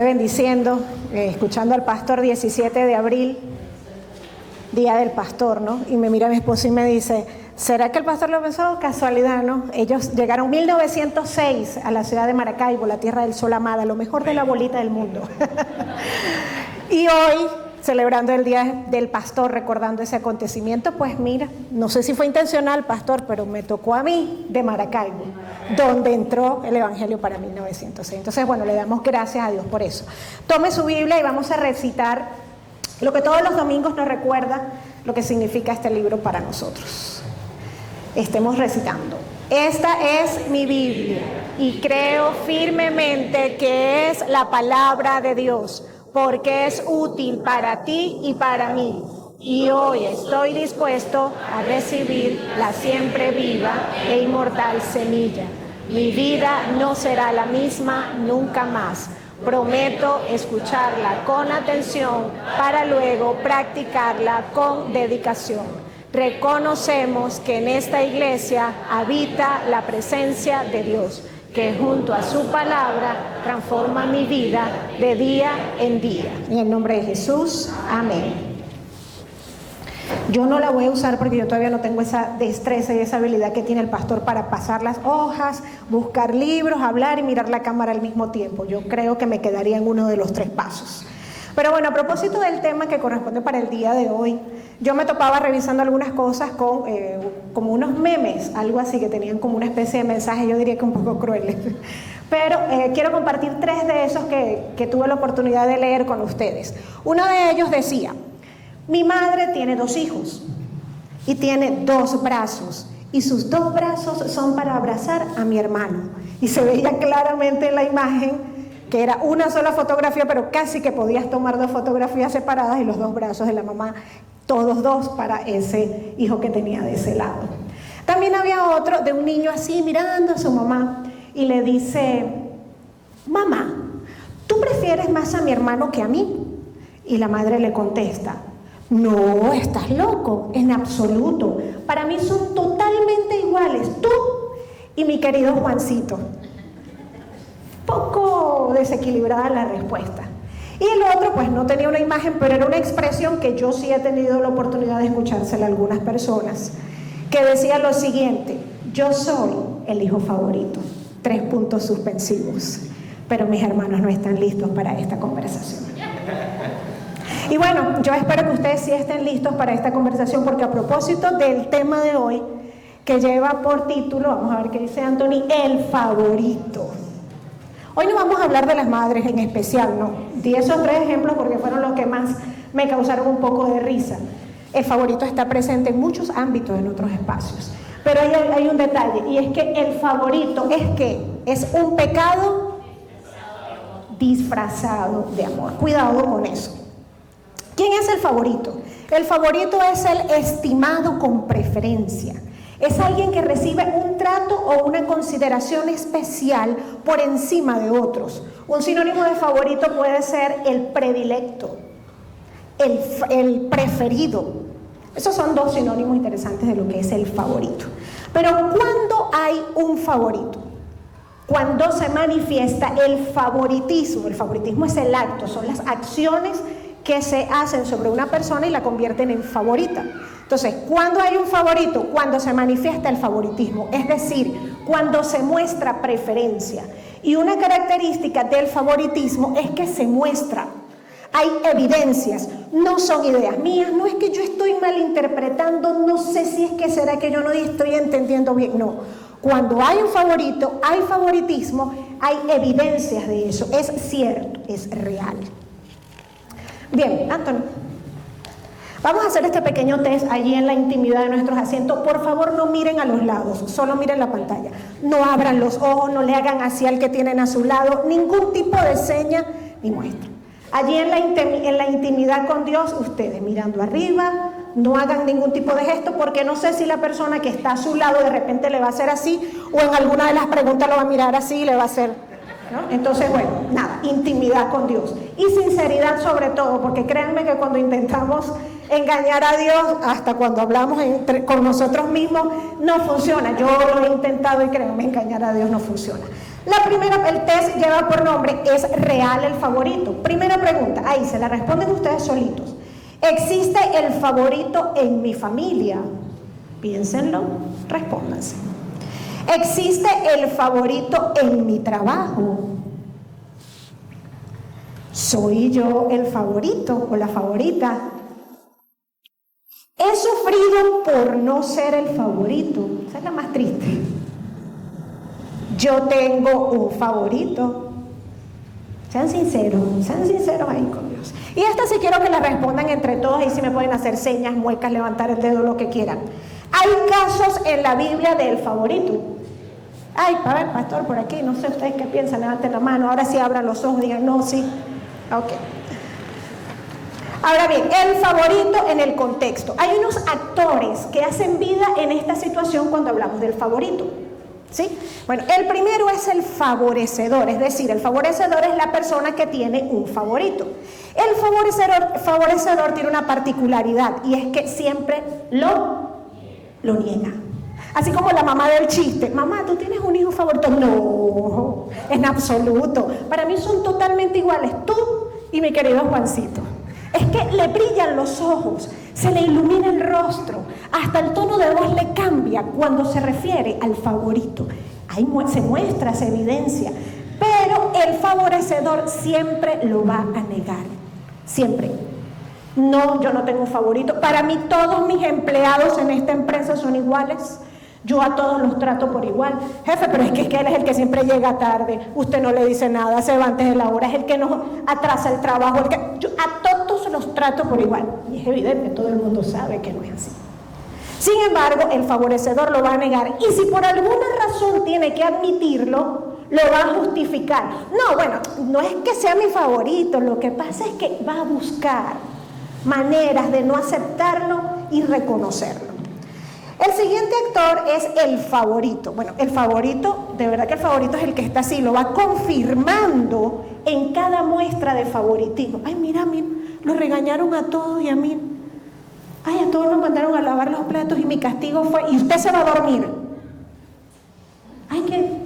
Bendiciendo, escuchando al pastor 17 de abril, Día del Pastor, ¿no? Y me mira mi esposo y me dice, ¿será que el pastor lo pensó? Casualidad, ¿no? Ellos llegaron en 1906 a la ciudad de Maracaibo, la tierra del sol amada, lo mejor de la bolita del mundo. Y hoy, celebrando el Día del Pastor, recordando ese acontecimiento, pues mira, no sé si fue intencional, pastor, pero me tocó a mí de Maracaibo, donde entró el Evangelio para 1906. Entonces, bueno, le damos gracias a Dios por eso. Tome su Biblia y vamos a recitar lo que todos los domingos nos recuerda lo que significa este libro para nosotros. Estemos recitando. Esta es mi Biblia y creo firmemente que es la palabra de Dios, porque es útil para ti y para mí. Y hoy estoy dispuesto a recibir la siempre viva e inmortal semilla. Mi vida no será la misma nunca más. Prometo escucharla con atención para luego practicarla con dedicación. Reconocemos que en esta iglesia habita la presencia de Dios, que junto a su palabra transforma mi vida de día en día. En el nombre de Jesús, amén. Yo no la voy a usar porque yo todavía no tengo esa destreza y esa habilidad que tiene el pastor para pasar las hojas, buscar libros, hablar y mirar la cámara al mismo tiempo. Yo creo que me quedaría en uno de los 3 pasos. Pero bueno, a propósito del tema que corresponde para el día de hoy, yo me topaba revisando algunas cosas con como unos memes, algo así, que tenían como una especie de mensaje, yo diría que un poco crueles. Pero quiero compartir 3 de esos que tuve la oportunidad de leer con ustedes. Uno de ellos decía: mi madre tiene 2 hijos y tiene 2 brazos y sus 2 brazos son para abrazar a mi hermano. Y se veía claramente en la imagen que era una sola fotografía, pero casi que podías tomar 2 fotografías separadas y los 2 brazos de la mamá, todos 2 para ese hijo que tenía de ese lado. También había otro de un niño así mirando a su mamá y le dice: mamá, ¿tú prefieres más a mi hermano que a mí? Y la madre le contesta: no, estás loco, en absoluto. Para mí son totalmente iguales, tú y mi querido Juancito. Poco desequilibrada la respuesta. Y el otro, pues no tenía una imagen, pero era una expresión que yo sí he tenido la oportunidad de escuchársela a algunas personas, que decía lo siguiente: yo soy el hijo favorito. 3 puntos suspensivos. Pero mis hermanos no están listos para esta conversación. Y bueno, yo espero que ustedes sí estén listos para esta conversación, porque a propósito del tema de hoy, que lleva por título, vamos a ver qué dice Anthony, el favorito. Hoy no vamos a hablar de las madres en especial, no. Di esos 3 ejemplos porque fueron los que más me causaron un poco de risa. El favorito está presente en muchos ámbitos en otros espacios. Pero hay un detalle, y es que el favorito es un pecado disfrazado de amor. Cuidado con eso. ¿Quién es el favorito? El favorito es el estimado con preferencia. Es alguien que recibe un trato o una consideración especial por encima de otros. Un sinónimo de favorito puede ser el predilecto, el preferido. Esos son 2 sinónimos interesantes de lo que es el favorito. Pero ¿cuándo hay un favorito? Cuando se manifiesta el favoritismo. El favoritismo es el acto, son las acciones que se hacen sobre una persona y la convierten en favorita. Entonces, ¿cuándo hay un favorito? Cuando se manifiesta el favoritismo, es decir, cuando se muestra preferencia. Y una característica del favoritismo es que se muestra. Hay evidencias, no son ideas mías, no es que yo estoy malinterpretando, no sé si es que será que yo no estoy entendiendo bien, no. Cuando hay un favorito, hay favoritismo, hay evidencias de eso, es cierto, es real. Bien, Antonio, vamos a hacer este pequeño test allí en la intimidad de nuestros asientos. Por favor, no miren a los lados, solo miren la pantalla. No abran los ojos, no le hagan así al que tienen a su lado, ningún tipo de seña ni muestra. Allí en la intimidad con Dios, ustedes mirando arriba, no hagan ningún tipo de gesto, porque no sé si la persona que está a su lado de repente le va a hacer así, o en alguna de las preguntas lo va a mirar así y le va a hacer, ¿no? Entonces, bueno, nada, intimidad con Dios. Y sinceridad sobre todo, porque créanme que cuando intentamos engañar a Dios, hasta cuando hablamos con nosotros mismos, no funciona. Yo lo he intentado y créanme, engañar a Dios no funciona. El test lleva por nombre ¿es real el favorito? Primera pregunta, ahí se la responden ustedes solitos. ¿Existe el favorito en mi familia? Piénsenlo, respóndanse. ¿Existe el favorito en mi trabajo? ¿Soy yo el favorito o la favorita? He sufrido por no ser el favorito. Esa es la más triste. Yo tengo un favorito. Sean sinceros ahí con Dios. Y esta sí quiero que la respondan entre todos y si me pueden hacer señas, muecas, levantar el dedo, lo que quieran. Hay casos en la Biblia del favorito. Ay, a ver, pastor, por aquí, no sé ustedes qué piensan, levanten la mano, ahora sí abran los ojos, digan no, sí. Ok. Ahora bien, el favorito en el contexto. Hay unos actores que hacen vida en esta situación cuando hablamos del favorito. ¿Sí? Bueno, el primero es el favorecedor, es decir, el favorecedor es la persona que tiene un favorito. El favorecedor tiene una particularidad y es que siempre lo niega. Así como la mamá del chiste, mamá, ¿tú tienes un hijo favorito? No, en absoluto. Para mí son totalmente iguales, tú y mi querido Juancito. Es que le brillan los ojos, se le ilumina el rostro, hasta el tono de voz le cambia cuando se refiere al favorito. Ahí se muestra, se evidencia, pero el favorecedor siempre lo va a negar, siempre. No, yo no tengo un favorito. Para mí todos mis empleados en esta empresa son iguales. Yo a todos los trato por igual. Jefe, pero es que él es el que siempre llega tarde. Usted no le dice nada, se va antes de la hora, es el que nos atrasa el trabajo. Yo a todos los trato por igual. Y es evidente, todo el mundo sabe que no es así. Sin embargo, el favorecedor lo va a negar. Y si por alguna razón tiene que admitirlo, lo va a justificar. No, bueno, no es que sea mi favorito. Lo que pasa es que va a buscar maneras de no aceptarlo y reconocerlo. El siguiente actor es el favorito. Bueno, el favorito, de verdad que el favorito es el que está así, lo va confirmando en cada muestra de favoritismo. Ay, mira, lo regañaron a todos y a mí. Ay, a todos nos mandaron a lavar los platos y mi castigo fue, y usted se va a dormir.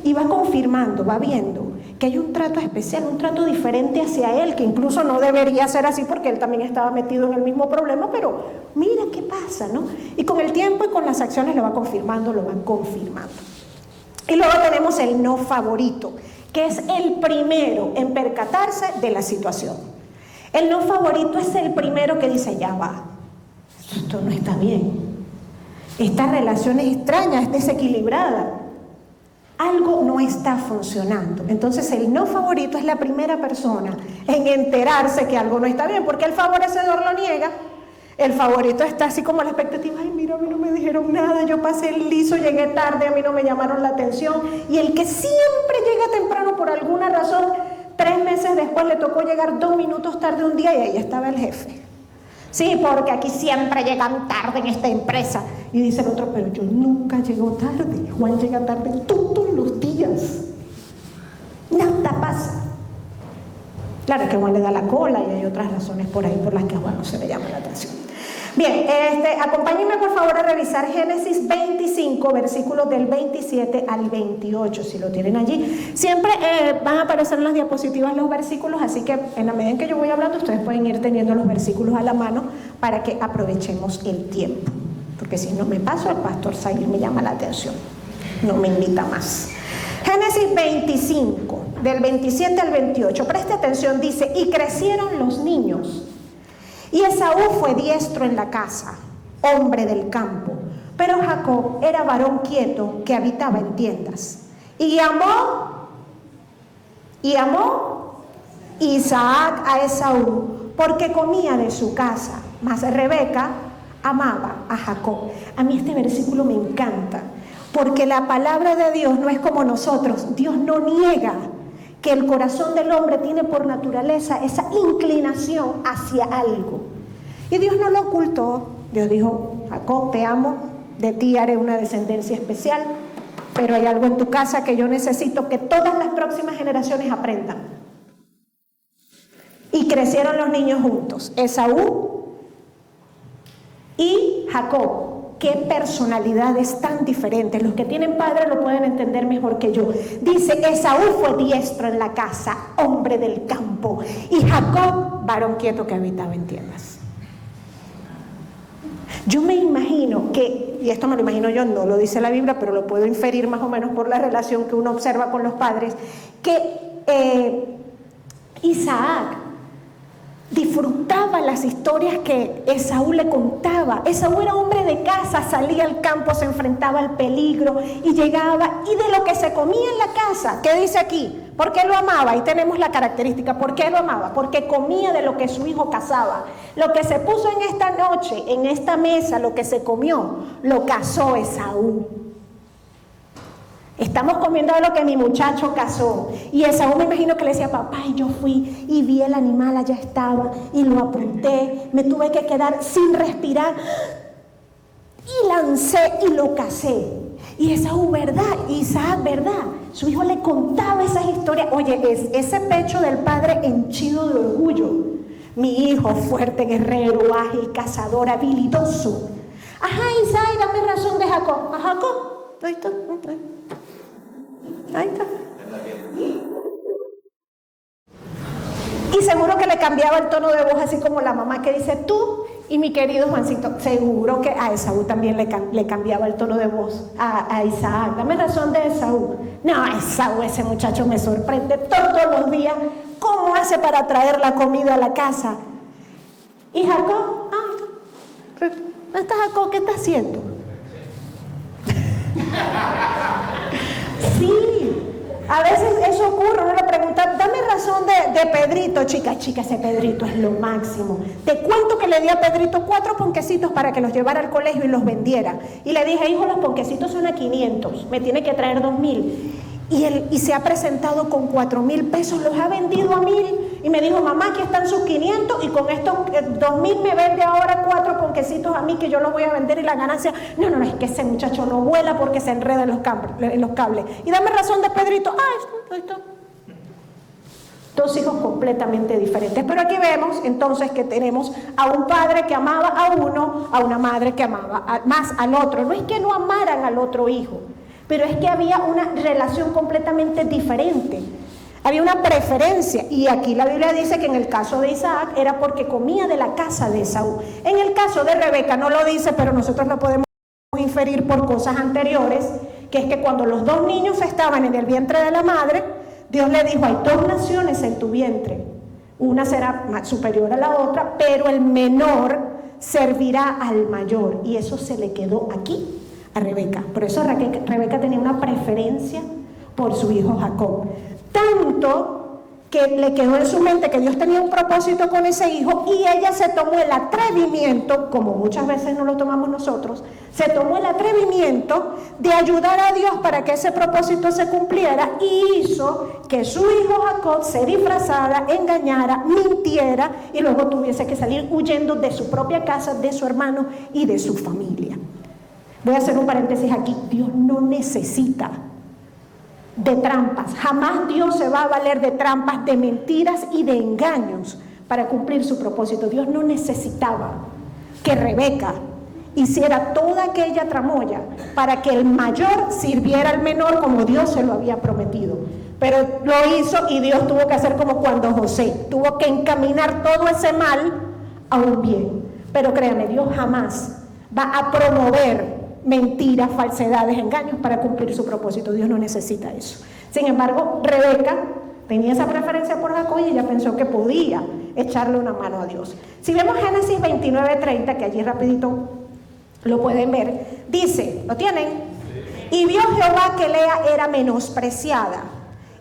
Y va confirmando, va viendo que hay un trato especial, un trato diferente hacia él, que incluso no debería ser así porque él también estaba metido en el mismo problema, pero mira qué pasa, ¿no? Y con el tiempo y con las acciones lo va confirmando, lo van confirmando. Y luego tenemos el no favorito, que es el primero en percatarse de la situación. El no favorito es el primero que dice, ya va, esto no está bien. Esta relación es extraña, es desequilibrada. Algo no está funcionando. Entonces el no favorito es la primera persona en enterarse que algo no está bien, porque el favorecedor lo niega. El favorito está así como a la expectativa, ay, mira, a mí no me dijeron nada, yo pasé el liso, llegué tarde, a mí no me llamaron la atención. Y el que siempre llega temprano por alguna razón, 3 meses después le tocó llegar 2 minutos tarde un día y ahí estaba el jefe. Sí, porque aquí siempre llegan tarde en esta empresa. Y dice el otro, pero yo nunca llego tarde. Juan llega tarde todos los días. Nada pasa. Claro que Juan le da la cola y hay otras razones por ahí por las que a Juan no se le llama la atención. Bien, acompáñenme por favor a revisar Génesis 25, versículos del 27 al 28, si lo tienen allí. Siempre van a aparecer en las diapositivas los versículos, así que en la medida en que yo voy hablando, ustedes pueden ir teniendo los versículos a la mano para que aprovechemos el tiempo. Porque si no me paso, el pastor Sair me llama la atención, no me invita más. Génesis 25, del 27 al 28, preste atención, dice, y crecieron los niños. Y Esaú fue diestro en la casa, hombre del campo, pero Jacob era varón quieto que habitaba en tiendas. Y amó Isaac a Esaú porque comía de su casa, mas Rebeca amaba a Jacob. A mí este versículo me encanta, porque la palabra de Dios no es como nosotros. Dios no niega que el corazón del hombre tiene por naturaleza esa inclinación hacia algo. Y Dios no lo ocultó. Dios dijo, Jacob, te amo, de ti haré una descendencia especial, pero hay algo en tu casa que yo necesito que todas las próximas generaciones aprendan. Y crecieron los niños juntos, Esaú y Jacob, qué personalidades tan diferentes. Los que tienen padre lo pueden entender mejor que yo. Dice, Esaú fue diestro en la casa, hombre del campo, y Jacob, varón quieto que habitaba en tiendas. Yo me imagino que, y esto me lo imagino yo, no lo dice la Biblia, pero lo puedo inferir más o menos por la relación que uno observa con los padres, que Isaac disfrutaba las historias que Esaú le contaba. Esaú era hombre de casa, salía al campo, se enfrentaba al peligro y llegaba, y de lo que se comía en la casa, ¿qué dice aquí? ¿Por qué lo amaba? Ahí tenemos la característica. ¿Por qué lo amaba? Porque comía de lo que su hijo cazaba. Lo que se puso en esta noche, en esta mesa, lo que se comió, lo cazó Esaú. Estamos comiendo de lo que mi muchacho cazó. Y Esaú, me imagino que le decía, papá, y yo fui y vi el animal, allá estaba, y lo apunté, me tuve que quedar sin respirar, y lancé y lo cacé. Y Esaú, ¿verdad? Isaac, ¿verdad? Su hijo le contaba esas historias. Oye, es ese pecho del padre henchido de orgullo. Mi hijo, fuerte, guerrero, ágil, cazador, habilidoso. Ajá, Isaac, dame razón de Jacob. ¿A Jacob? Ahí está. Ahí está. Y seguro que le cambiaba el tono de voz, así como la mamá que dice tú y mi querido Juancito. Seguro que a Esaú también le cambiaba el tono de voz a Isaac. Dame razón de Esaú. No, Esaú, ese muchacho me sorprende todos los días. ¿Cómo hace para traer la comida a la casa? ¿Y Jacob? ¿Dónde está Jacob? ¿Qué está haciendo? Sí, a veces eso ocurre. Uno le pregunta, dame razón de Pedrito. Chica, ese Pedrito es lo máximo. Te cuento que le di a Pedrito 4 ponquecitos para que los llevara al colegio y los vendiera. Y le dije, hijo, los ponquecitos son a 500, me tiene que traer 2,000. Y se ha presentado con 4,000 pesos, los ha vendido a 1,000. Y me dijo, mamá, aquí están sus 500 y con estos 2,000 me vende ahora 4 ponquecitos a mí que yo los voy a vender y la ganancia. No, es que ese muchacho no vuela porque se enreda en los cables. Y dame razón de Pedrito. Esto. Dos hijos completamente diferentes. Pero aquí vemos entonces que tenemos a un padre que amaba a uno, a una madre que amaba más al otro. No es que no amaran al otro hijo, pero es que había una relación completamente diferente. Había una preferencia, y aquí la Biblia dice que en el caso de Isaac era porque comía de la casa de Esaú. En el caso de Rebeca no lo dice, pero nosotros lo podemos inferir por cosas anteriores, que es que cuando los 2 niños estaban en el vientre de la madre, Dios le dijo, hay 2 naciones en tu vientre, una será superior a la otra, pero el menor servirá al mayor, y eso se le quedó aquí a Rebeca. Por eso Rebeca tenía una preferencia por su hijo Jacob, tanto que le quedó en su mente que Dios tenía un propósito con ese hijo, y ella se tomó el atrevimiento, como muchas veces no lo tomamos nosotros, se tomó el atrevimiento de ayudar a Dios para que ese propósito se cumpliera, y hizo que su hijo Jacob se disfrazara, engañara, mintiera, y luego tuviese que salir huyendo de su propia casa, de su hermano y de su familia. Voy a hacer un paréntesis aquí. Dios no necesita de trampas. Jamás Dios se va a valer de trampas, de mentiras y de engaños para cumplir su propósito. Dios no necesitaba que Rebeca hiciera toda aquella tramoya para que el mayor sirviera al menor como Dios se lo había prometido. Pero lo hizo, y Dios tuvo que hacer como cuando José tuvo que encaminar todo ese mal a un bien. Pero créanme, Dios jamás va a promover mentiras, falsedades, engaños para cumplir su propósito. Dios no necesita eso. Sin embargo, Rebeca tenía esa preferencia por Jacob y ella pensó que podía echarle una mano a Dios. Si vemos Génesis 29:30, que allí rapidito lo pueden ver, dice, ¿lo tienen? Y vio Jehová que Lea era menospreciada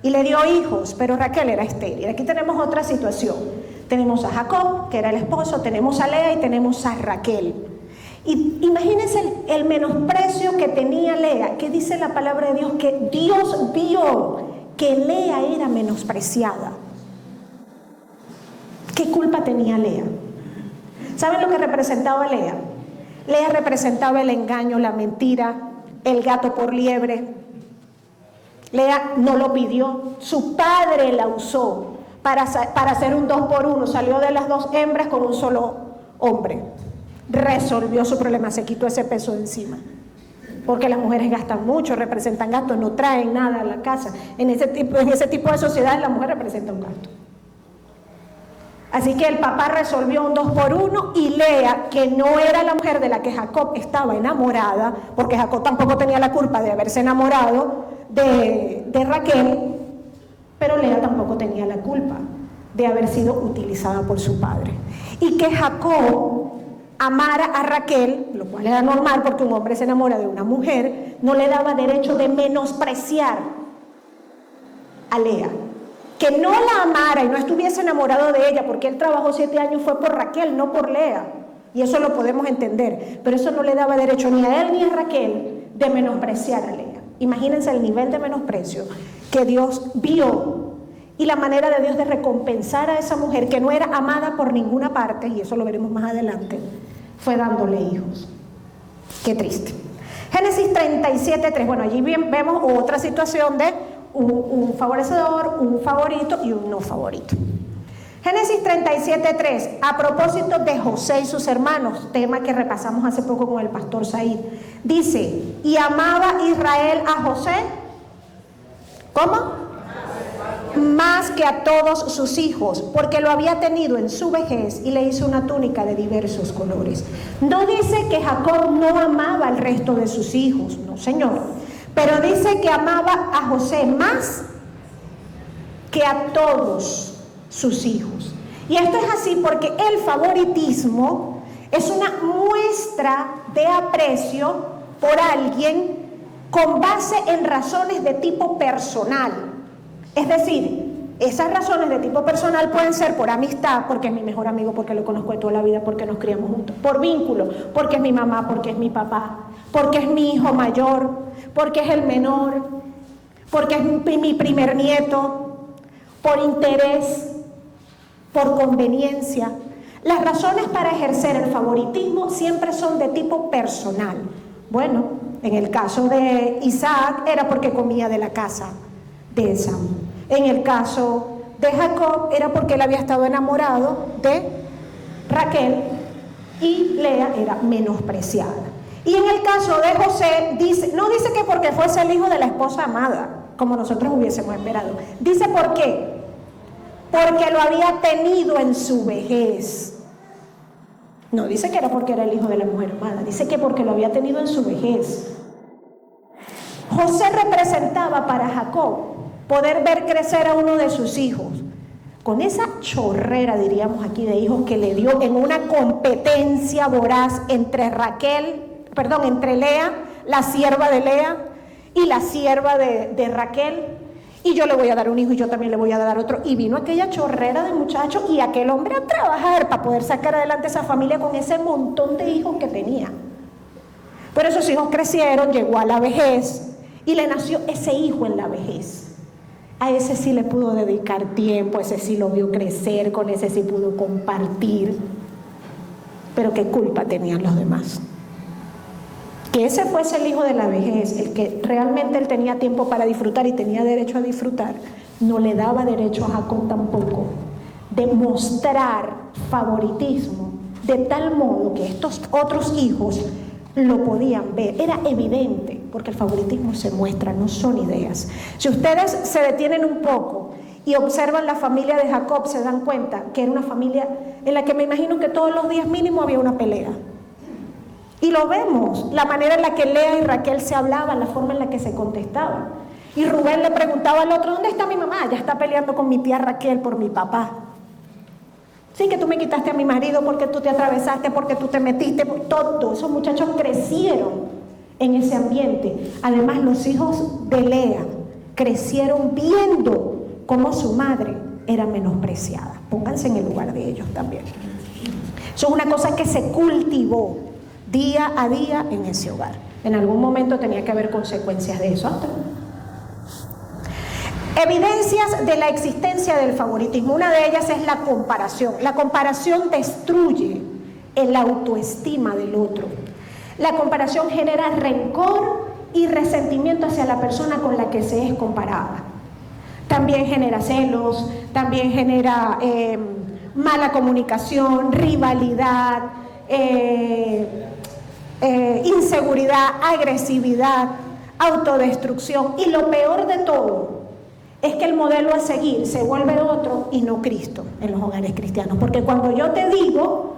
y le dio hijos, pero Raquel era estéril. Aquí tenemos otra situación. Tenemos a Jacob, que era el esposo, tenemos a Lea y tenemos a Raquel. Y imagínense el menosprecio que tenía Lea, que dice la palabra de Dios, que Dios vio que Lea era menospreciada. ¿Qué culpa tenía Lea? ¿Saben lo que representaba Lea? Lea representaba el engaño, la mentira, el gato por liebre. Lea no lo pidió, su padre la usó para hacer un 2 por 1, salió de las 2 hembras con un solo hombre. resolvió su problema, se quitó ese peso de encima. Porque las mujeres gastan mucho, representan gastos, no traen nada a la casa. En ese tipo de sociedades la mujer representa un gasto. Así que el papá resolvió un 2 por 1 y Lea, que no era la mujer de la que Jacob estaba enamorada, porque Jacob tampoco tenía la culpa de haberse enamorado de Raquel, pero Lea tampoco tenía la culpa de haber sido utilizada por su padre. Y que Jacob amara a Raquel, lo cual era normal porque un hombre se enamora de una mujer, no le daba derecho de menospreciar a Lea. Que no la amara y no estuviese enamorado de ella porque él trabajó 7 años fue por Raquel, no por Lea. Y eso lo podemos entender, pero eso no le daba derecho ni a él ni a Raquel de menospreciar a Lea. Imagínense el nivel de menosprecio que Dios vio y la manera de Dios de recompensar a esa mujer que no era amada por ninguna parte, y eso lo veremos más adelante, fue dándole hijos. Qué triste. Génesis 37:3, bueno, allí vemos otra situación de un favorecedor, un favorito y un no favorito. Génesis 37:3, a propósito de José y sus hermanos, tema que repasamos hace poco con el pastor Said, dice, y amaba Israel a José, ¿cómo? Más que a todos sus hijos, porque lo había tenido en su vejez y le hizo una túnica de diversos colores. No dice que Jacob no amaba al resto de sus hijos, no señor, pero dice que amaba a José más que a todos sus hijos. Y esto es así porque el favoritismo es una muestra de aprecio por alguien con base en razones de tipo personal. Es decir, esas razones de tipo personal pueden ser por amistad, porque es mi mejor amigo, porque lo conozco de toda la vida, porque nos criamos juntos, por vínculo, porque es mi mamá, porque es mi papá, porque es mi hijo mayor, porque es el menor, porque es mi primer nieto, por interés, por conveniencia. Las razones para ejercer el favoritismo siempre son de tipo personal. Bueno, en el caso de Isaac era porque comía de la casa de Esaú. En el caso de Jacob era porque él había estado enamorado de Raquel y Lea era menospreciada. Y en el caso de José, no dice que porque fuese el hijo de la esposa amada, como nosotros hubiésemos esperado. Dice por qué. Porque lo había tenido en su vejez. No dice que era porque era el hijo de la mujer amada, dice que porque lo había tenido en su vejez. José representaba para Jacob poder ver crecer a uno de sus hijos, con esa chorrera, diríamos aquí, de hijos que le dio en una competencia voraz entre Lea, la sierva de Lea, y la sierva de Raquel, y yo le voy a dar un hijo y yo también le voy a dar otro, y vino aquella chorrera de muchachos y aquel hombre a trabajar para poder sacar adelante esa familia con ese montón de hijos que tenía. Pero esos hijos crecieron, llegó a la vejez, y le nació ese hijo en la vejez. A ese sí le pudo dedicar tiempo, ese sí lo vio crecer, con ese sí pudo compartir. Pero qué culpa tenían los demás. Que ese fuese el hijo de la vejez, el que realmente él tenía tiempo para disfrutar y tenía derecho a disfrutar, no le daba derecho a Jacob tampoco de mostrar favoritismo, de tal modo que estos otros hijos lo podían ver. Era evidente, porque el favoritismo se muestra, no son ideas. Si ustedes se detienen un poco y observan la familia de Jacob, se dan cuenta que era una familia en la que me imagino que todos los días mínimo había una pelea. Y lo vemos, la manera en la que Lea y Raquel se hablaban, la forma en la que se contestaban. Y Rubén le preguntaba al otro, ¿dónde está mi mamá? Ya está peleando con mi tía Raquel por mi papá. Sí, que tú me quitaste a mi marido porque tú te atravesaste, porque tú te metiste, por todo. Esos muchachos crecieron en ese ambiente. Además, los hijos de Lea crecieron viendo cómo su madre era menospreciada. Pónganse en el lugar de ellos también. Eso es una cosa que se cultivó día a día en ese hogar. En algún momento tenía que haber consecuencias de eso. Evidencias de la existencia del favoritismo. Una de ellas es la comparación. La comparación destruye el autoestima del otro. La comparación genera rencor y resentimiento hacia la persona con la que se es comparada. También genera celos, también genera mala comunicación, rivalidad, inseguridad, agresividad, autodestrucción. Y lo peor de todo es que el modelo a seguir se vuelve otro y no Cristo en los hogares cristianos. Porque cuando yo te digo,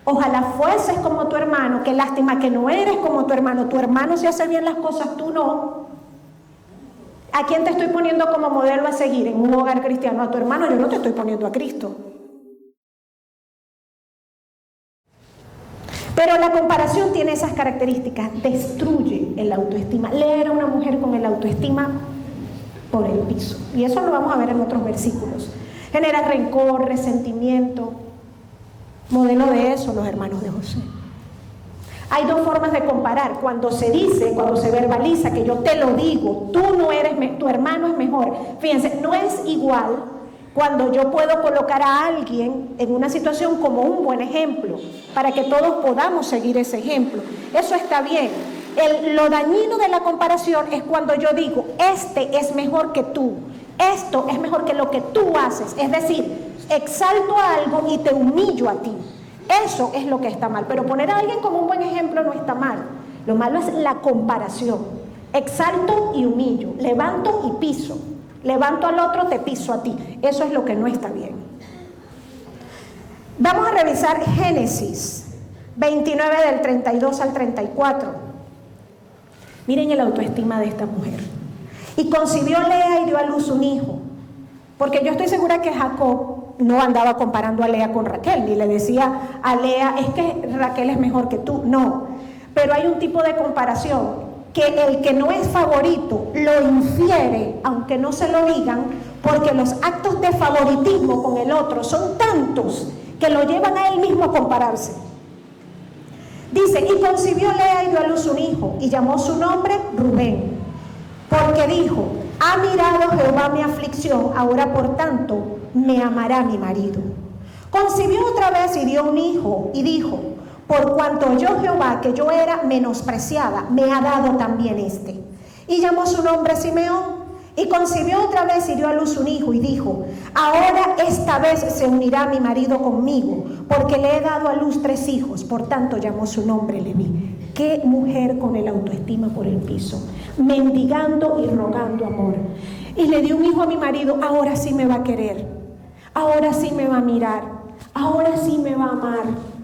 ojalá fueses como tu hermano, qué lástima que no eres como tu hermano si hace bien las cosas, tú no. ¿A quién te estoy poniendo como modelo a seguir en un hogar cristiano? A tu hermano. Yo no te estoy poniendo a Cristo. Pero la comparación tiene esas características, destruye el autoestima. Lea era una mujer con el autoestima por el piso, y eso lo vamos a ver en otros versículos. Genera rencor, resentimiento. Modelo de eso los hermanos de José. Hay dos formas de comparar. Cuando se dice, cuando se verbaliza, que yo te lo digo, tú no eres, tu hermano es mejor. Fíjense, no es igual cuando yo puedo colocar a alguien en una situación como un buen ejemplo, para que todos podamos seguir ese ejemplo. Eso está bien. Lo dañino de la comparación es cuando yo digo, este es mejor que tú, esto es mejor que lo que tú haces. Es decir, exalto algo y te humillo a ti. Eso es lo que está mal. Pero poner a alguien como un buen ejemplo no está mal. Lo malo es la comparación. Exalto y humillo, levanto y piso. Levanto al otro, te piso a ti. Eso es lo que no está bien. Vamos a revisar Génesis 29 del 32 al 34. Miren el autoestima de esta mujer. Y concibió Lea y dio a luz un hijo. Porque yo estoy segura que Jacob no andaba comparando a Lea con Raquel, ni le decía a Lea, es que Raquel es mejor que tú. No, pero hay un tipo de comparación que el que no es favorito lo infiere, aunque no se lo digan, porque los actos de favoritismo con el otro son tantos que lo llevan a él mismo a compararse. Dice, y concibió Lea y dio a luz un hijo, y llamó su nombre Rubén, porque dijo, ha mirado Jehová mi aflicción, ahora por tanto me amará mi marido. Concibió otra vez y dio un hijo, y dijo, por cuanto oyó Jehová que yo era menospreciada, me ha dado también este. Y llamó su nombre Simeón. Y concibió otra vez y dio a luz un hijo, y dijo, ahora esta vez se unirá mi marido conmigo, porque le he dado a luz 3 hijos, por tanto llamó su nombre Leví. Qué mujer con el autoestima por el piso, mendigando y rogando amor. Y le dio un hijo a mi marido, ahora sí me va a querer, ahora sí me va a mirar, ahora sí me va a amar.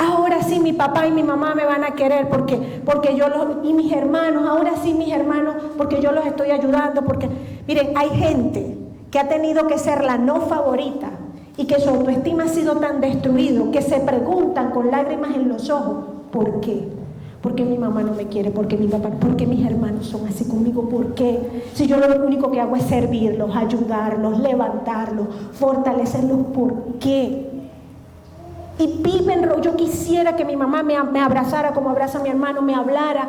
Ahora sí mi papá y mi mamá me van a querer porque yo y mis hermanos, ahora sí mis hermanos, porque yo los estoy ayudando, porque miren, hay gente que ha tenido que ser la no favorita y que su autoestima ha sido tan destruido que se preguntan con lágrimas en los ojos, ¿por qué? ¿Por qué mi mamá no me quiere? ¿Por qué mi papá? ¿Por qué mis hermanos son así conmigo? ¿Por qué? Si yo lo único que hago es servirlos, ayudarlos, levantarlos, fortalecerlos, ¿por qué? Y viven, yo quisiera que mi mamá me abrazara como abraza a mi hermano, me hablara,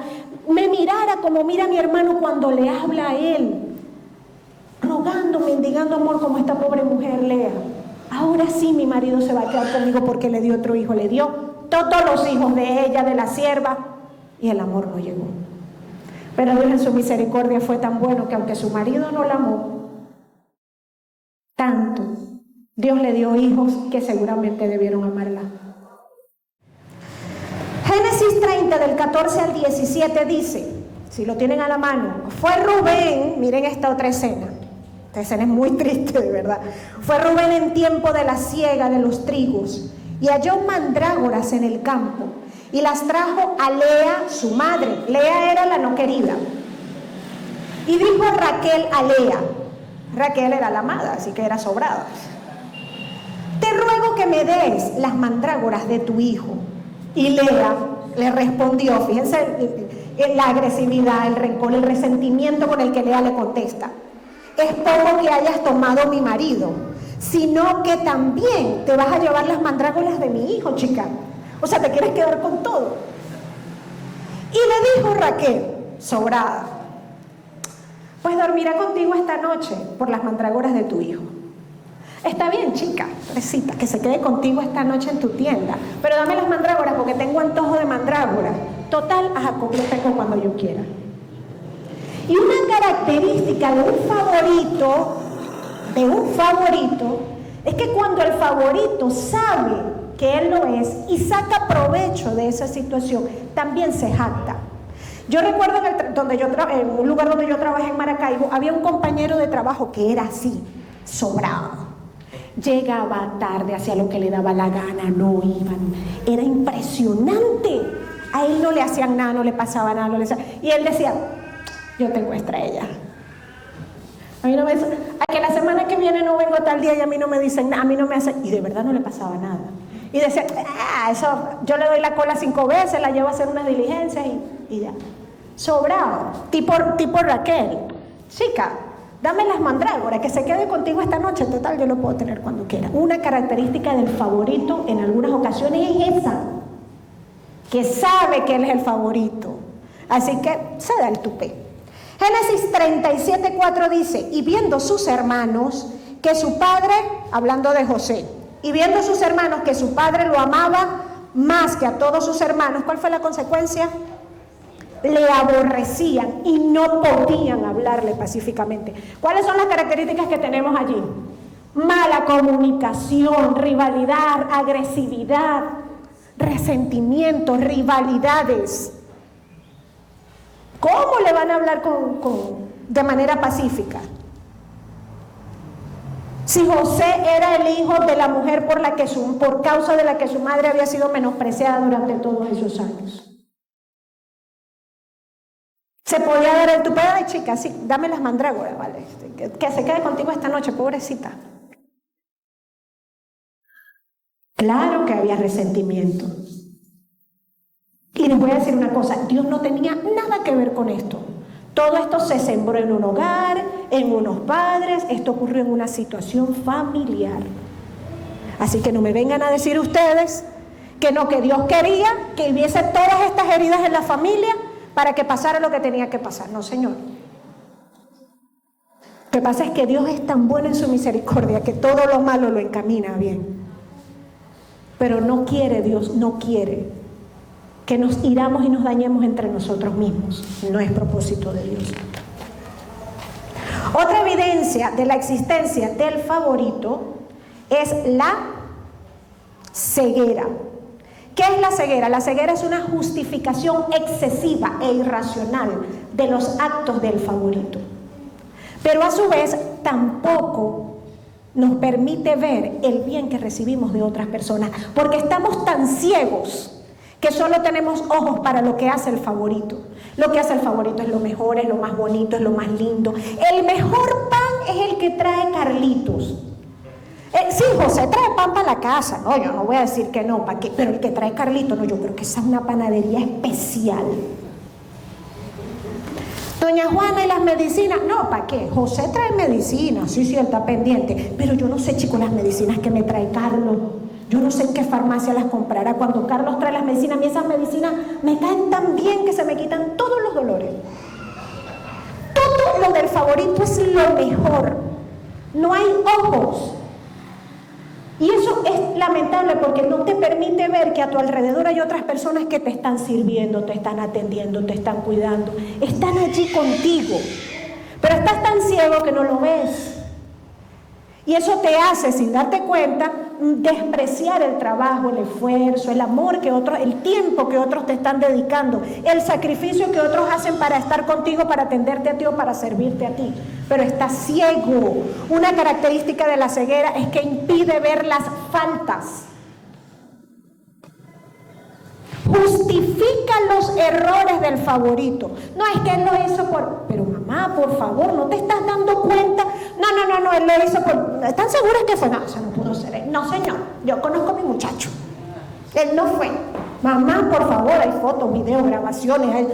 me mirara como mira a mi hermano cuando le habla a él, rogando, mendigando amor como esta pobre mujer Lea. Ahora sí mi marido se va a quedar conmigo porque le dio otro hijo, le dio todos los hijos de ella, de la sierva, y el amor no llegó. Pero Dios en su misericordia fue tan bueno que aunque su marido no la amó tanto, Dios le dio hijos que seguramente debieron amarla. Génesis 30 del 14 al 17 dice, si lo tienen a la mano, fue Rubén, miren esta otra escena. Esta escena es muy triste, de verdad. Fue Rubén en tiempo de la siega de los trigos y halló mandrágoras en el campo y las trajo a Lea, su madre. Lea era la no querida. Y dijo Raquel a Lea, Raquel era la amada, así que era sobrada. Te ruego que me des las mandrágoras de tu hijo. Y Lea le respondió, fíjense la agresividad, el rencor, el resentimiento con el que Lea le contesta. Es poco que hayas tomado mi marido, sino que también te vas a llevar las mandrágoras de mi hijo, chica. O sea, te quieres quedar con todo. Y le dijo Raquel, sobrada, pues dormirá contigo esta noche por las mandrágoras de tu hijo. Está bien, chica, recita, que se quede contigo esta noche en tu tienda, pero dame las mandrágoras porque tengo antojo de mandrágoras. Total, a Jacob lo tengo cuando yo quiera. Y una característica de un favorito, es que cuando el favorito sabe que él lo es y saca provecho de esa situación, también se jacta. Yo recuerdo en un lugar donde yo trabajé en Maracaibo, había un compañero de trabajo que era así, sobrado. Llegaba tarde, hacía lo que le daba la gana, no iban. Era impresionante. A él no le hacían nada, no le pasaba nada, y él decía, yo tengo estrella. A mí no me dicen, a que la semana que viene no vengo tal día y a mí no me dicen nada, a mí no me hacen, y de verdad no le pasaba nada. Y decía, eso, yo le doy la cola 5 veces, la llevo a hacer unas diligencias y ya. Sobrado, tipo Raquel. Chica, dame las mandrágoras, que se quede contigo esta noche, total, yo lo puedo tener cuando quiera. Una característica del favorito en algunas ocasiones es esa, que sabe que él es el favorito. Así que se da el tupé. Génesis 37:4 dice, y viendo sus hermanos que su padre, hablando de José, y viendo sus hermanos que su padre lo amaba más que a todos sus hermanos, ¿cuál fue la consecuencia? Le aborrecían y no podían hablarle pacíficamente. ¿Cuáles son las características que tenemos allí? Mala comunicación, rivalidad, agresividad, resentimiento, rivalidades. ¿Cómo le van a hablar de manera pacífica? Si José era el hijo de la mujer por causa de la que su madre había sido menospreciada durante todos esos años. Se podía dar el tupé, ay chica, sí, dame las mandrágoras, vale, que se quede contigo esta noche, pobrecita. Claro que había resentimiento. Y les voy a decir una cosa, Dios no tenía nada que ver con esto. Todo esto se sembró en un hogar, en unos padres, esto ocurrió en una situación familiar. Así que no me vengan a decir ustedes que no, que Dios quería que hubiese todas estas heridas en la familia para que pasara lo que tenía que pasar. No, Señor. Lo que pasa es que Dios es tan bueno en su misericordia que todo lo malo lo encamina bien. Pero no quiere, Dios no quiere que nos hiramos y nos dañemos entre nosotros mismos. No es propósito de Dios. Otra evidencia de la existencia del favorito es la ceguera. ¿Qué es la ceguera? La ceguera es una justificación excesiva e irracional de los actos del favorito. Pero a su vez tampoco nos permite ver el bien que recibimos de otras personas, porque estamos tan ciegos que solo tenemos ojos para lo que hace el favorito. Lo que hace el favorito es lo mejor, es lo más bonito, es lo más lindo. El mejor pan es el que trae Carlitos. Sí, José trae pan para la casa. No, yo no voy a decir que no, ¿para qué? Pero el que trae Carlitos, no, yo creo que esa es una panadería especial. Doña Juana y las medicinas, no, ¿para qué? José trae medicinas, sí, él está pendiente. Pero yo no sé, chicos, las medicinas que me trae Carlos. Yo no sé en qué farmacia las comprará. Cuando Carlos trae las medicinas, a mí esas medicinas me caen tan bien que se me quitan todos los dolores. Todo lo del favorito es lo mejor. No hay ojos. Y eso es lamentable porque no te permite ver que a tu alrededor hay otras personas que te están sirviendo, te están atendiendo, te están cuidando. Están allí contigo. Pero estás tan ciego que no lo ves. Y eso te hace, sin darte cuenta, despreciar el trabajo, el esfuerzo, el amor que otros, el tiempo que otros te están dedicando, el sacrificio que otros hacen para estar contigo, para atenderte a ti o para servirte a ti. Pero estás ciego. Una característica de la ceguera es que impide ver las faltas. Justifica los errores del favorito. No, es que él lo hizo por... Pero mamá, por favor, ¿no te estás dando cuenta? No, él lo hizo por... ¿Están seguros que fue? No, eso no pudo ser él. No, señor, yo conozco a mi muchacho. Él no fue. Mamá, por favor, hay fotos, videos, grabaciones.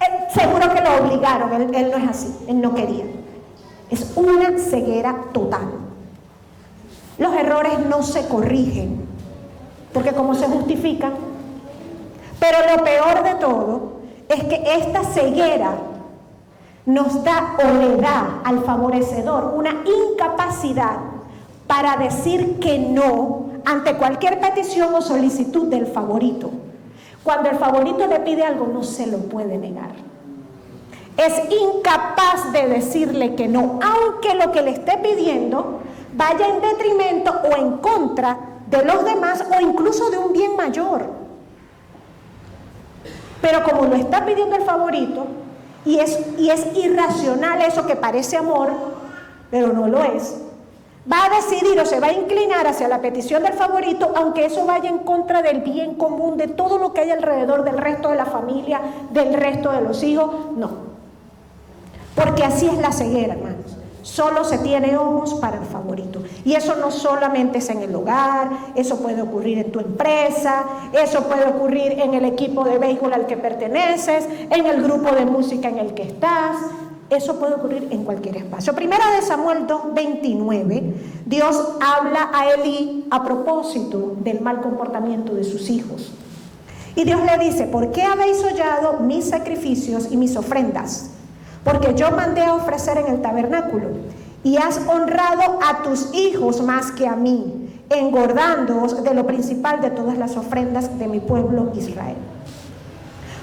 Él seguro que lo obligaron. Él no es así, él no quería. Es una ceguera total. Los errores no se corrigen, porque como se justifican. Pero lo peor de todo es que esta ceguera nos da o le da al favorecedor una incapacidad para decir que no ante cualquier petición o solicitud del favorito. Cuando el favorito le pide algo, no se lo puede negar. Es incapaz de decirle que no, aunque lo que le esté pidiendo vaya en detrimento o en contra de los demás o incluso de un bien mayor. Pero como lo está pidiendo el favorito, y es irracional eso que parece amor, pero no lo es, va a decidir o se va a inclinar hacia la petición del favorito, aunque eso vaya en contra del bien común, de todo lo que hay alrededor del resto de la familia, del resto de los hijos. No, porque así es la ceguera, hermanos. Solo se tiene ojos para el favorito. Y eso no solamente es en el hogar, eso puede ocurrir en tu empresa, eso puede ocurrir en el equipo de béisbol al que perteneces, en el grupo de música en el que estás. Eso puede ocurrir en cualquier espacio. Primera de Samuel 2:29, Dios habla a Elí a propósito del mal comportamiento de sus hijos. Y Dios le dice: ¿por qué habéis hollado mis sacrificios y mis ofrendas? Porque yo mandé a ofrecer en el tabernáculo, y has honrado a tus hijos más que a mí, engordándoos de lo principal de todas las ofrendas de mi pueblo Israel.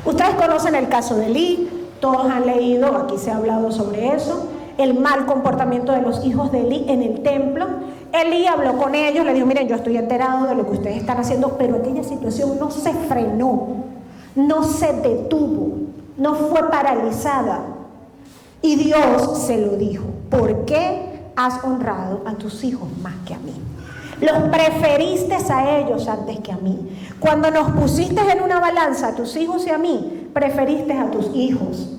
Ustedes conocen el caso de Elí, todos han leído, aquí se ha hablado sobre eso, el mal comportamiento de los hijos de Elí en el templo. Elí habló con ellos, le dijo: miren, yo estoy enterado de lo que ustedes están haciendo, pero aquella situación no se frenó, no se detuvo, no fue paralizada. Y Dios se lo dijo: ¿por qué has honrado a tus hijos más que a mí? Los preferiste a ellos antes que a mí. Cuando nos pusiste en una balanza a tus hijos y a mí, preferiste a tus hijos.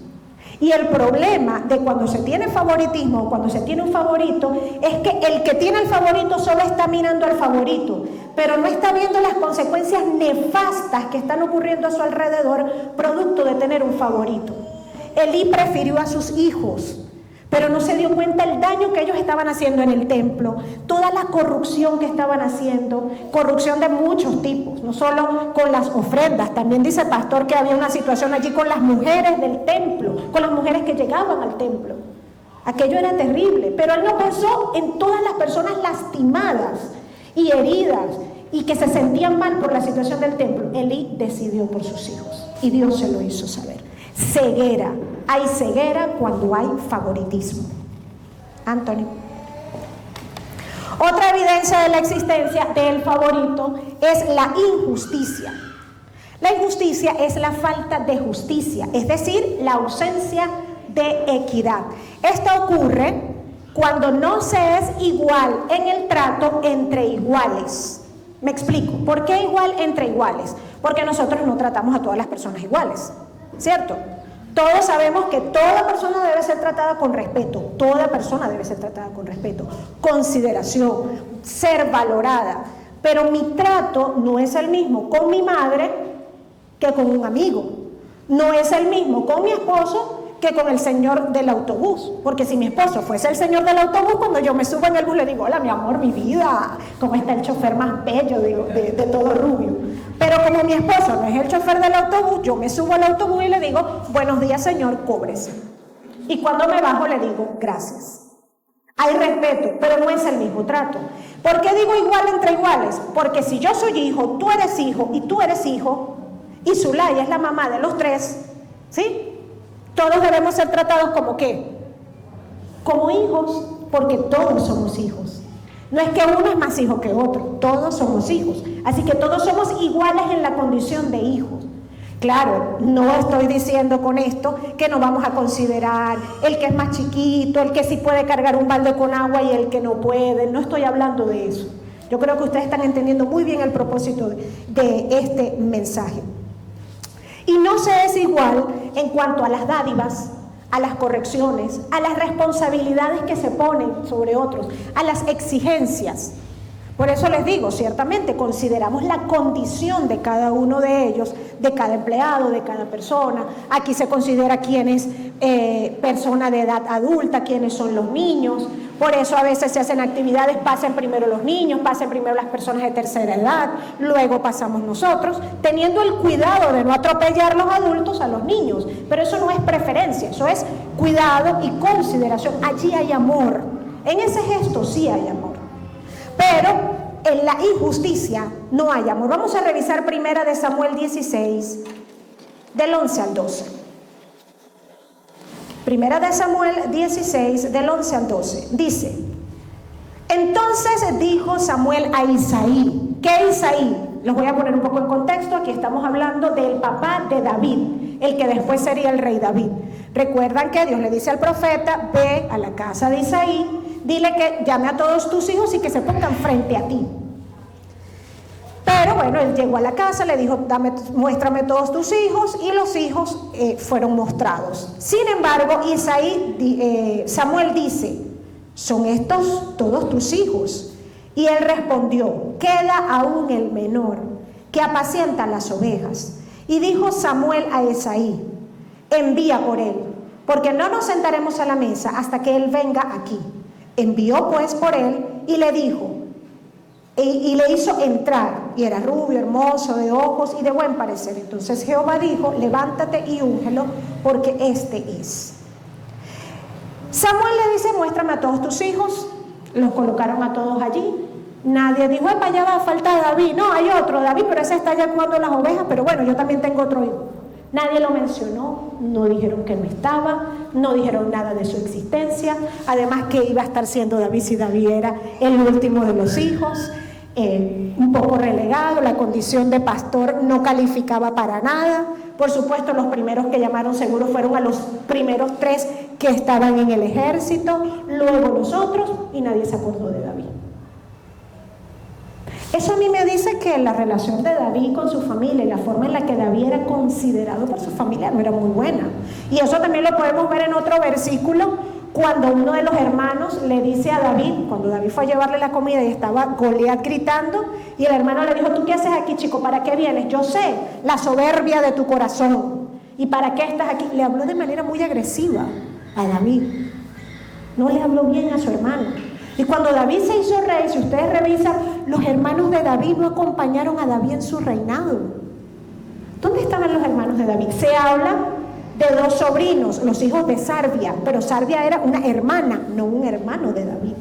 Y el problema de cuando se tiene favoritismo o cuando se tiene un favorito es que el que tiene el favorito solo está mirando al favorito, pero no está viendo las consecuencias nefastas que están ocurriendo a su alrededor producto de tener un favorito. Elí prefirió a sus hijos, pero no se dio cuenta el daño que ellos estaban haciendo en el templo, toda la corrupción que estaban haciendo, corrupción de muchos tipos, no solo con las ofrendas. También dice el pastor que había una situación allí con las mujeres del templo, con las mujeres que llegaban al templo. Aquello era terrible, pero él no pensó en todas las personas lastimadas y heridas y que se sentían mal por la situación del templo. Elí decidió por sus hijos y Dios se lo hizo saber. Ceguera. Hay ceguera cuando hay favoritismo. Anthony. Otra evidencia de la existencia del favorito es la injusticia. La injusticia es la falta de justicia, es decir, la ausencia de equidad. Esto ocurre cuando no se es igual en el trato entre iguales. Me explico. ¿Por qué igual entre iguales? Porque nosotros no tratamos a todas las personas iguales, ¿cierto? Todos sabemos que toda persona debe ser tratada con respeto, toda persona debe ser tratada con respeto, consideración, ser valorada, pero mi trato no es el mismo con mi madre que con un amigo, no es el mismo con mi esposo que con el señor del autobús, porque si mi esposo fuese el señor del autobús, cuando yo me subo en el bus le digo: hola mi amor, mi vida, ¿cómo está el chofer más bello de todo rubio? Pero como mi esposo no es el chofer del autobús, yo me subo al autobús y le digo: buenos días señor, cóbrese. Y cuando me bajo le digo: gracias. Hay respeto, pero no es el mismo trato. ¿Por qué digo igual entre iguales? Porque si yo soy hijo, tú eres hijo y tú eres hijo, y Zulaya es la mamá de los tres, ¿sí? Todos debemos ser tratados como ¿qué? Como hijos, porque todos somos hijos. No es que uno es más hijo que otro, todos somos hijos. Así que todos somos iguales en la condición de hijos. Claro, no estoy diciendo con esto que no vamos a considerar el que es más chiquito, el que sí puede cargar un balde con agua y el que no puede. No estoy hablando de eso. Yo creo que ustedes están entendiendo muy bien el propósito de este mensaje. Y no se es igual en cuanto a las dádivas, a las correcciones, a las responsabilidades que se ponen sobre otros, a las exigencias. Por eso les digo, ciertamente consideramos la condición de cada uno de ellos, de cada empleado, de cada persona. Aquí se considera quién es persona de edad adulta, quiénes son los niños. Por eso a veces se hacen actividades, pasen primero los niños, pasen primero las personas de tercera edad, luego pasamos nosotros, teniendo el cuidado de no atropellar los adultos a los niños. Pero eso no es preferencia, eso es cuidado y consideración. Allí hay amor, en ese gesto sí hay amor. Pero en la injusticia no hay amor. Vamos a revisar primera de Samuel 16, del 11 al 12. Primera de Samuel 16, del 11 al 12. Dice: entonces dijo Samuel a Isaí, ¿Qué Isaí? Los voy a poner un poco en contexto. Aquí estamos hablando del papá de David, el que después sería el rey David. Recuerdan que Dios le dice al profeta: ve a la casa de Isaí, dile que llame a todos tus hijos y que se pongan frente a ti. Pero bueno, él llegó a la casa, le dijo: muéstrame todos tus hijos, y los hijos fueron mostrados. Sin embargo, Samuel dice: ¿son estos todos tus hijos? Y él respondió: queda aún el menor, que apacienta las ovejas. Y dijo Samuel a Isaí: envía por él, porque no nos sentaremos a la mesa hasta que él venga aquí. Envió pues por él y le dijo, y le hizo entrar, y era rubio, hermoso, de ojos y de buen parecer. Entonces Jehová dijo: levántate y úngelo, porque este es. Samuel le dice: muéstrame a todos tus hijos. Los colocaron a todos allí. Nadie dijo: para allá va a faltar David. No, hay otro David, pero ese está allá cuidando las ovejas, pero bueno, yo también tengo otro hijo. Nadie lo mencionó, no dijeron que no estaba, no dijeron nada de su existencia. Además, que iba a estar siendo David si David era el último de los hijos, un poco relegado. La condición de pastor no calificaba para nada. Por supuesto, los primeros que llamaron seguro fueron a los primeros 3 que estaban en el ejército, luego los otros, y nadie se acordó de David. Eso a mí me dice que la relación de David con su familia y la forma en la que David era considerado por su familia no era muy buena. Y eso también lo podemos ver en otro versículo, cuando uno de los hermanos le dice a David, cuando David fue a llevarle la comida y estaba Goliat gritando, y el hermano le dijo: ¿tú qué haces aquí, chico? ¿Para qué vienes? Yo sé la soberbia de tu corazón. ¿Y para qué estás aquí? Le habló de manera muy agresiva a David. No le habló bien a su hermano. Y cuando David se hizo rey, si ustedes revisan, los hermanos de David no acompañaron a David en su reinado. ¿Dónde estaban los hermanos de David? Se habla de 2 sobrinos, los hijos de Sarbia, pero Sarbia era una hermana, no un hermano de David.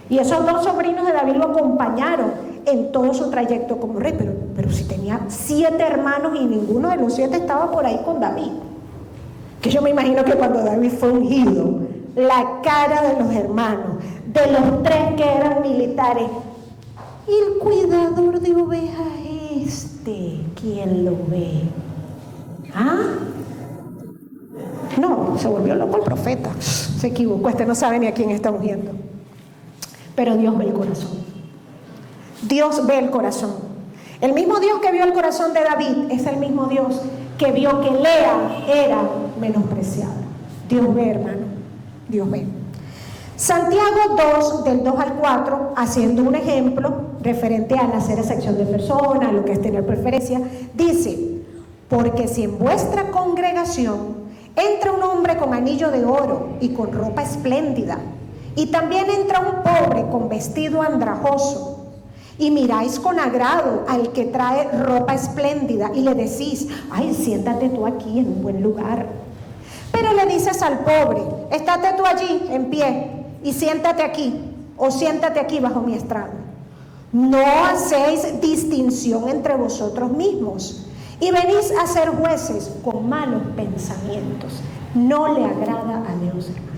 Y esos 2 sobrinos de David lo acompañaron en todo su trayecto como rey, pero si tenía 7 hermanos y ninguno de los 7 estaba por ahí con David. Que yo me imagino que cuando David fue ungido, la cara de los hermanos, de los 3 que eran militares: y el cuidador de ovejas ¿quién lo ve? ¿Ah? No, se volvió loco el profeta, se equivocó, no sabe ni a quién está ungiendo. Pero Dios ve el corazón. Dios ve el corazón. El mismo Dios que vio el corazón de David es el mismo Dios que vio que Lea era menospreciada. Dios ve, hermano, Dios ve. Santiago 2, del 2 al 4, haciendo un ejemplo referente a nacer a sección de personas, lo que es tener preferencia, dice: porque si en vuestra congregación entra un hombre con anillo de oro y con ropa espléndida, y también entra un pobre con vestido andrajoso, y miráis con agrado al que trae ropa espléndida y le decís: ay, siéntate tú aquí en un buen lugar. Pero le dices al pobre: estate tú allí en pie y siéntate aquí, o siéntate aquí bajo mi estrado. No hacéis distinción entre vosotros mismos y venís a ser jueces con malos pensamientos. No le agrada a Dios, hermano.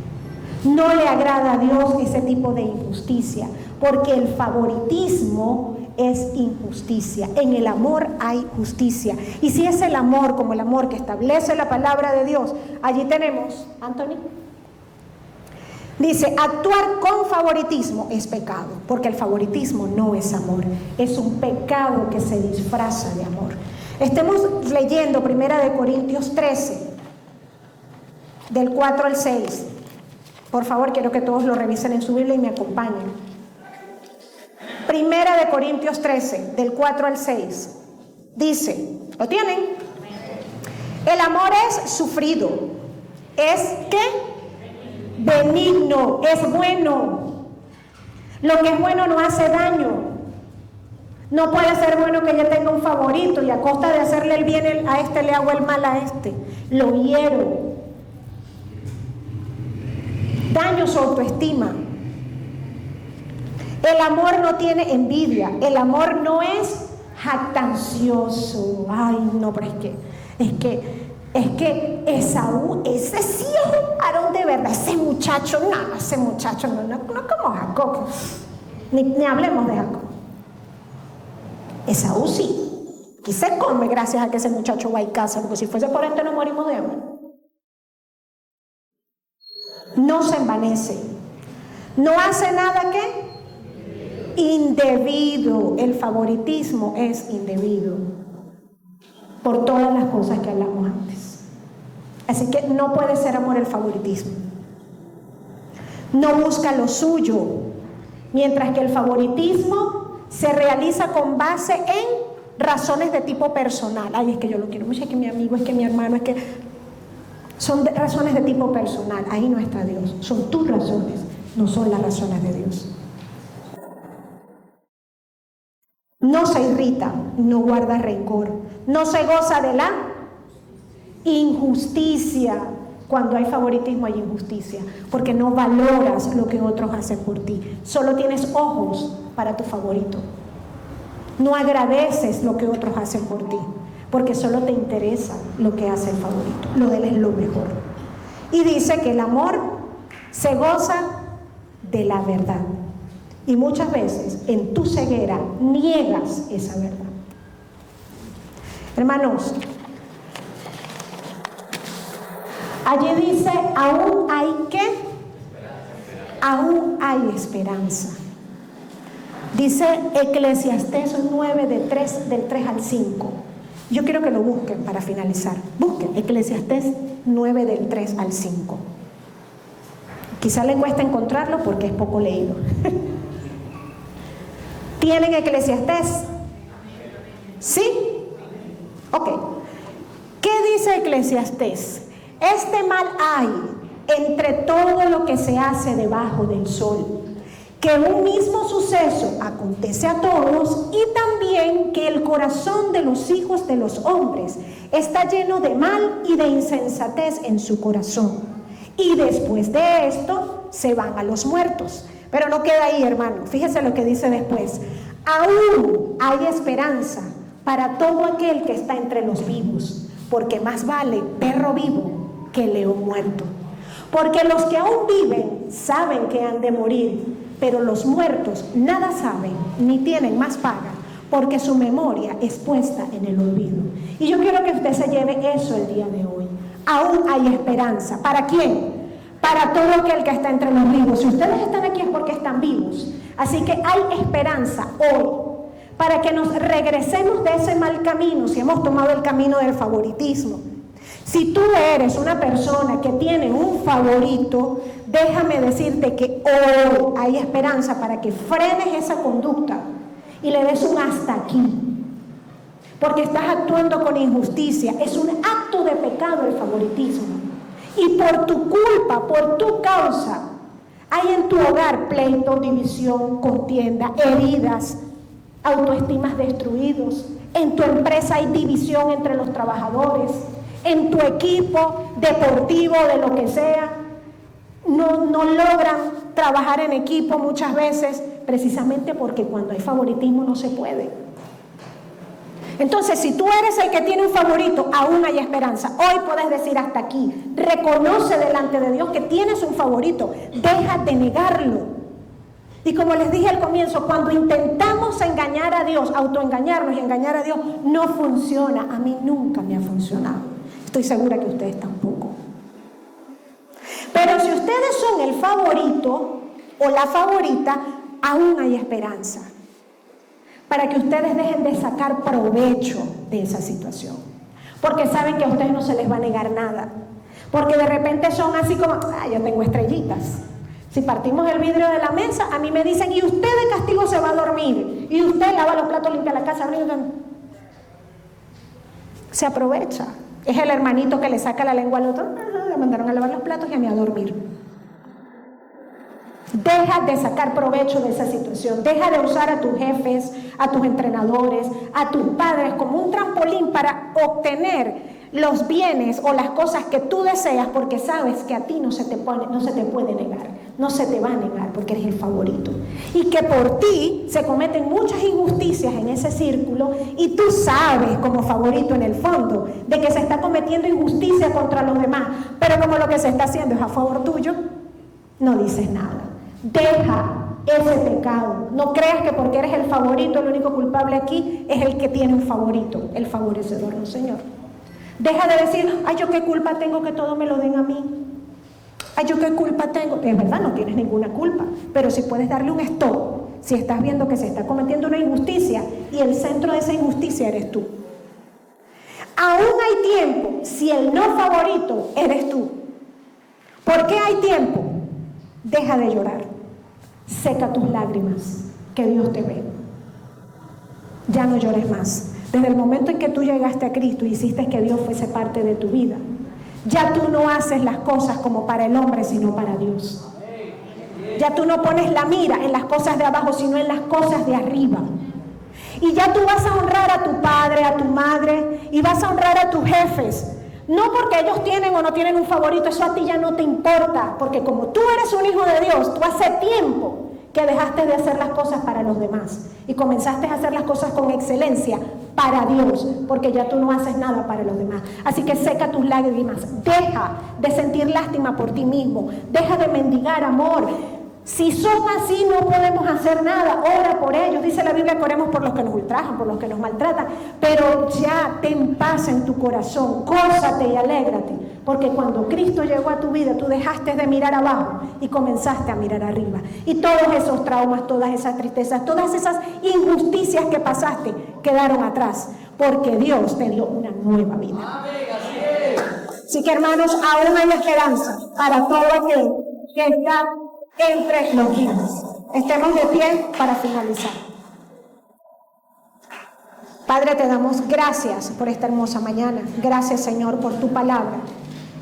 No le agrada a Dios ese tipo de injusticia, porque el favoritismo es injusticia. En el amor hay justicia. Y si es el amor como el amor que establece la palabra de Dios, allí tenemos, Anthony, dice: actuar con favoritismo es pecado, porque el favoritismo no es amor, es un pecado que se disfraza de amor. Estemos leyendo 1 Corintios 13, del 4 al 6. Por favor, quiero que todos lo revisen en su Biblia y me acompañen. 1 Corintios 13, del 4 al 6. Dice, ¿lo tienen? El amor es sufrido, es ¿qué? Benigno, es bueno. Lo que es bueno no hace daño. No puede ser bueno que yo tenga un favorito y a costa de hacerle el bien a este le hago el mal a este. Lo hiero. Daño su autoestima. El amor no tiene envidia. El amor no es jactancioso. Ay, no, pero es que Esaú, ese sí es un varón de verdad. Ese muchacho no como Jacob. Ni hablemos de Jacob. Esaú sí. Aquí se come gracias a que ese muchacho va y casa, porque si fuese por esto no morimos de hambre. No se envanece. No hace nada que indebido. El favoritismo es indebido. Por todas las cosas que hablamos antes. Así que no puede ser amor el favoritismo. No busca lo suyo, mientras que el favoritismo se realiza con base en razones de tipo personal. Ay, es que yo lo quiero mucho, es que mi amigo, es que mi hermano, es que... Son razones de tipo personal. Ahí no está Dios. Son tus razones, no son las razones de Dios. No se irrita, no guarda rencor, no se goza de la injusticia. Cuando hay favoritismo hay injusticia, porque no valoras lo que otros hacen por ti. Solo tienes ojos para tu favorito. No agradeces lo que otros hacen por ti, porque solo te interesa lo que hace el favorito. Lo de él es lo mejor. Y dice que el amor se goza de la verdad. Y muchas veces en tu ceguera niegas esa verdad. Hermanos, allí dice, aún hay ¿qué? Aún hay esperanza. Dice Eclesiastés 9 del 3 al 5. Yo quiero que lo busquen para finalizar. Busquen Eclesiastés 9 del 3 al 5. Quizá le cuesta encontrarlo porque es poco leído. ¿Tienen Eclesiastés? ¿Sí? Ok. ¿Qué dice Eclesiastés? Este mal hay entre todo lo que se hace debajo del sol, que un mismo suceso acontece a todos, y también que el corazón de los hijos de los hombres está lleno de mal y de insensatez en su corazón. Y después de esto se van a los muertos. Pero no queda ahí, hermano. Fíjese lo que dice después. Aún hay esperanza para todo aquel que está entre los vivos, porque más vale perro vivo que león muerto. Porque los que aún viven saben que han de morir, pero los muertos nada saben ni tienen más paga, porque su memoria es puesta en el olvido. Y yo quiero que usted se lleve eso el día de hoy. Aún hay esperanza. ¿Para quién? Para todo aquel que está entre los vivos. Si ustedes están aquí es porque están vivos. Así que hay esperanza hoy para que nos regresemos de ese mal camino, si hemos tomado el camino del favoritismo. Si tú eres una persona que tiene un favorito, déjame decirte que hoy hay esperanza para que frenes esa conducta y le des un hasta aquí. Porque estás actuando con injusticia. Es un acto de pecado el favoritismo. Y por tu culpa, por tu causa, hay en tu hogar pleito, división, contienda, heridas, autoestimas destruidos. En tu empresa hay división entre los trabajadores. En tu equipo deportivo, de lo que sea, no logran trabajar en equipo muchas veces, precisamente porque cuando hay favoritismo no se puede. Entonces, si tú eres el que tiene un favorito, aún hay esperanza. Hoy puedes decir hasta aquí. Reconoce delante de Dios que tienes un favorito. Deja de negarlo. Y como les dije al comienzo, cuando intentamos engañar a Dios, autoengañarnos y engañar a Dios, no funciona. A mí nunca me ha funcionado. Estoy segura que ustedes tampoco. Pero si ustedes son el favorito o la favorita, aún hay esperanza para que ustedes dejen de sacar provecho de esa situación. Porque saben que a ustedes no se les va a negar nada. Porque de repente son así como, yo tengo estrellitas. Si partimos el vidrio de la mesa, a mí me dicen, y usted de castigo se va a dormir. Y usted lava los platos, limpia la casa. Se aprovecha. Es el hermanito que le saca la lengua al otro. Le mandaron a lavar los platos y a mí a dormir. Deja de sacar provecho de esa situación. Deja de usar a tus jefes, a tus entrenadores, a tus padres como un trampolín para obtener los bienes o las cosas que tú deseas, porque sabes que a ti no se te puede negar, no se te va a negar porque eres el favorito. Y que por ti se cometen muchas injusticias en ese círculo y tú sabes como favorito en el fondo de que se está cometiendo injusticia contra los demás, pero como lo que se está haciendo es a favor tuyo, no dices nada. Deja ese pecado. No creas que porque eres el favorito, el único culpable aquí es el que tiene un favorito, el favorecedor, no, Señor. Deja de decir, ay, yo qué culpa tengo que todo me lo den a mí. Ay, yo qué culpa tengo. De verdad no tienes ninguna culpa, pero si puedes darle un stop, si estás viendo que se está cometiendo una injusticia y el centro de esa injusticia eres tú. Aún hay tiempo si el no favorito eres tú. ¿Por qué hay tiempo? Deja de llorar. Seca tus lágrimas, que Dios te ve. Ya no llores más. Desde el momento en que tú llegaste a Cristo y hiciste que Dios fuese parte de tu vida, ya tú no haces las cosas como para el hombre, sino para Dios. Ya tú no pones la mira en las cosas de abajo, sino en las cosas de arriba. Y ya tú vas a honrar a tu padre, a tu madre, y vas a honrar a tus jefes. No porque ellos tienen o no tienen un favorito, eso a ti ya no te importa, porque como tú eres un hijo de Dios, tú hace tiempo que dejaste de hacer las cosas para los demás y comenzaste a hacer las cosas con excelencia para Dios, porque ya tú no haces nada para los demás. Así que seca tus lágrimas, deja de sentir lástima por ti mismo, deja de mendigar amor. Si son así, no podemos hacer nada. Ora por ellos. Dice la Biblia que oremos por los que nos ultrajan, por los que nos maltratan. Pero ya ten paz en tu corazón, gózate y alégrate. Porque cuando Cristo llegó a tu vida, tú dejaste de mirar abajo y comenzaste a mirar arriba. Y todos esos traumas, todas esas tristezas, todas esas injusticias que pasaste quedaron atrás. Porque Dios te dio una nueva vida. Así que, hermanos, aún hay esperanza para todo aquel que está entre los vivos. Estemos de pie para finalizar. Padre, te damos gracias por esta hermosa mañana. Gracias, Señor, por tu palabra.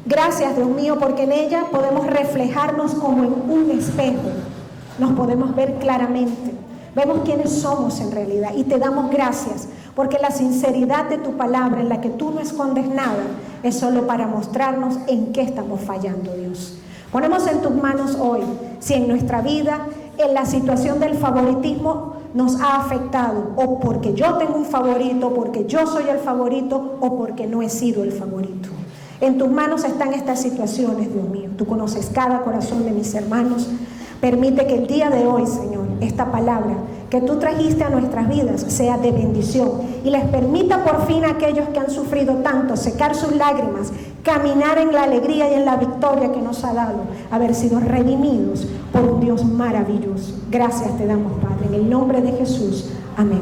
Gracias, Dios mío, porque en ella podemos reflejarnos como en un espejo. Nos podemos ver claramente. Vemos quiénes somos en realidad. Y te damos gracias porque la sinceridad de tu palabra, en la que tú no escondes nada, es solo para mostrarnos en qué estamos fallando, Dios. Ponemos en tus manos hoy, si en nuestra vida, en la situación del favoritismo nos ha afectado, o porque yo tengo un favorito, porque yo soy el favorito, o porque no he sido el favorito. En tus manos están estas situaciones, Dios mío. Tú conoces cada corazón de mis hermanos. Permite que el día de hoy, Señor, esta palabra que tú trajiste a nuestras vidas sea de bendición y les permita por fin a aquellos que han sufrido tanto secar sus lágrimas, caminar en la alegría y en la victoria que nos ha dado, haber sido redimidos por un Dios maravilloso. Gracias te damos, Padre, en el nombre de Jesús. Amén.